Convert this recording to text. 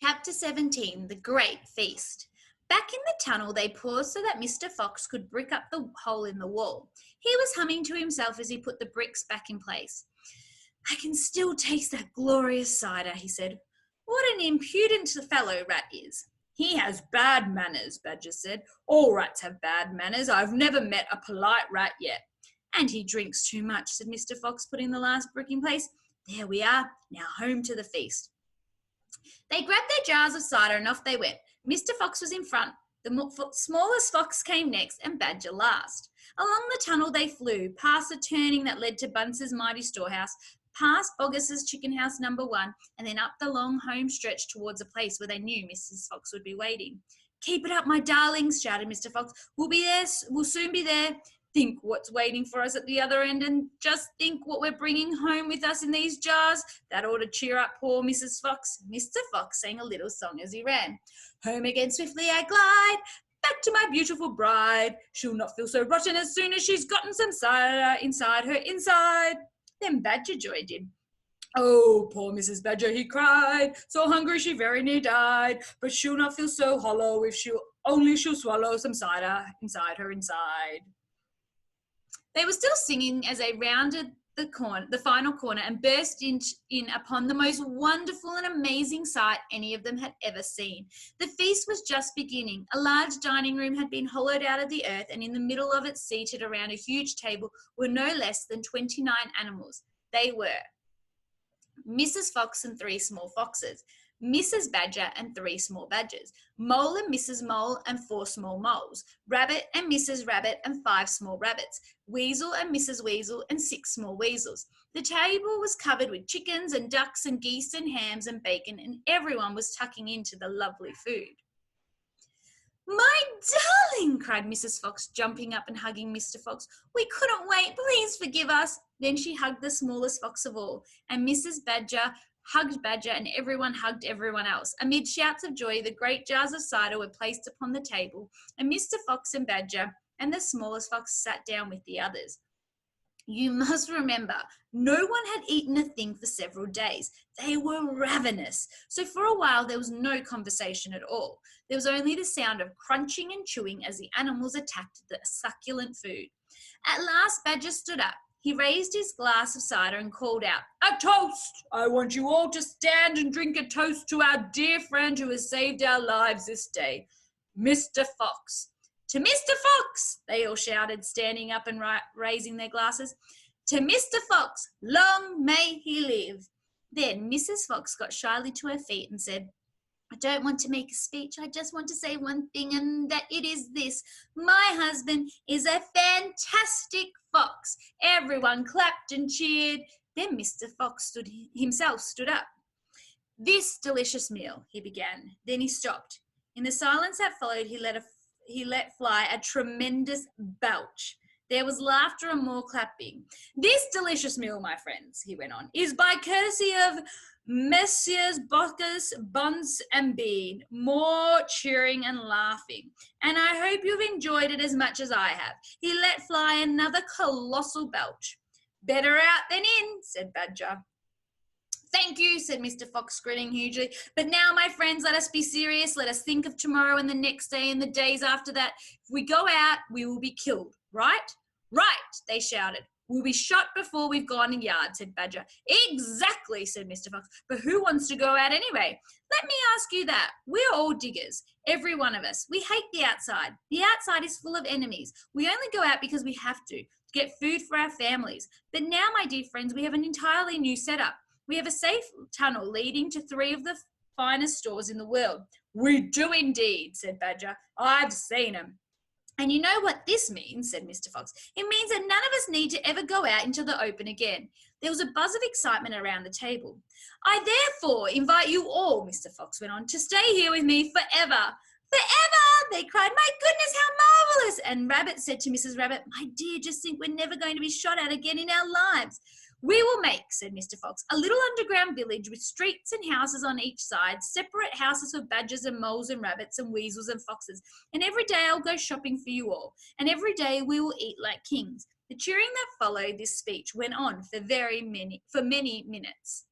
Chapter 17, The Great Feast. Back in the tunnel, they paused so that Mr. Fox could brick up the hole in the wall. He was humming to himself as he put the bricks back in place. I can still taste that glorious cider, he said. What an impudent fellow Rat is. He has bad manners, Badger said. All rats have bad manners. I've never met a polite rat yet. And he drinks too much, said Mr. Fox, putting the last brick in place. There we are, now home to the feast. They grabbed their jars of cider and off they went. Mr. Fox was in front, the smallest fox came next, and Badger last. Along the tunnel they flew, past the turning that led to Bunce's mighty storehouse, past Boggis's chicken house number 1, and then up the long home stretch towards a place where they knew Mrs. Fox would be waiting. Keep it up, my darlings, shouted Mr. Fox. We'll soon be there. Think what's waiting for us at the other end, and just think what we're bringing home with us in these jars. That ought to cheer up poor Mrs. Fox. Mr. Fox sang a little song as he ran. Home again swiftly I glide, back to my beautiful bride. She'll not feel so rotten as soon as she's gotten some cider inside her inside. Then Badger joined in. Oh, poor Mrs. Badger, he cried, so hungry she very near died, but she'll not feel so hollow if she'll swallow some cider inside her inside. They were still singing as they rounded the final corner and burst in upon the most wonderful and amazing sight any of them had ever seen. The feast was just beginning. A large dining room had been hollowed out of the earth, and in the middle of it, seated around a huge table, were no less than 29 animals. They were Mrs. Fox and 3 small foxes, Mrs. Badger and 3 small badgers, Mole and Mrs. Mole and 4 small moles, Rabbit and Mrs. Rabbit and 5 small rabbits, Weasel and Mrs. Weasel and 6 small weasels. The table was covered with chickens and ducks and geese and hams and bacon, and everyone was tucking into the lovely food. My darling, cried Mrs. Fox, jumping up and hugging Mr. Fox. We couldn't wait. Please forgive us. Then she hugged the smallest fox of all, and Mrs. Badger hugged Badger, and everyone hugged everyone else. Amid shouts of joy, the great jars of cider were placed upon the table, and Mr. Fox and Badger and the smallest fox sat down with the others. You must remember, no one had eaten a thing for several days. They were ravenous. So for a while there was no conversation at all. There was only the sound of crunching and chewing as the animals attacked the succulent food. At last Badger stood up. He raised his glass of cider and called out, A toast! I want you all to stand and drink a toast to our dear friend who has saved our lives this day, Mr. Fox. To Mr. Fox, they all shouted, standing up and raising their glasses. To Mr. Fox, long may he live. Then Mrs. Fox got shyly to her feet and said, I don't want to make a speech. I just want to say one thing, and that it is this. My husband is a fantastic fox. Everyone clapped and cheered. Then Mr. Fox stood up. This delicious meal, he began. Then he stopped. In the silence that followed, he let fly a tremendous belch. There was laughter and more clapping. This delicious meal, my friends, he went on, is by courtesy of Messieurs Bocchus, Bunce and Bean. More cheering and laughing. And I hope you've enjoyed it as much as I have. He let fly another colossal belch. Better out than in, said Badger. Thank you, said Mr. Fox, grinning hugely. But now, my friends, let us be serious. Let us think of tomorrow and the next day and the days after that. If we go out, we will be killed, right? Right, they shouted. We'll be shot before we've gone a yard, said Badger. Exactly, said Mr. Fox. But who wants to go out anyway? Let me ask you that. We're all diggers, every one of us. We hate the outside. The outside is full of enemies. We only go out because we have to get food for our families. But now, my dear friends, we have an entirely new setup. We have a safe tunnel leading to 3 of the finest stores in the world. We do indeed, said Badger. I've seen them. And you know what this means, said Mr. Fox. It means that none of us need to ever go out into the open again. There was a buzz of excitement around the table. I therefore invite you all, Mr. Fox went on, to stay here with me forever. Forever, they cried. My goodness, how marvellous. And Rabbit said to Mrs. Rabbit, my dear, just think we're never going to be shot at again in our lives. We will make, said Mr. Fox, a little underground village with streets and houses on each side, separate houses for badgers and moles and rabbits and weasels and foxes. And every day I'll go shopping for you all. And every day we will eat like kings. The cheering that followed this speech went on for many minutes.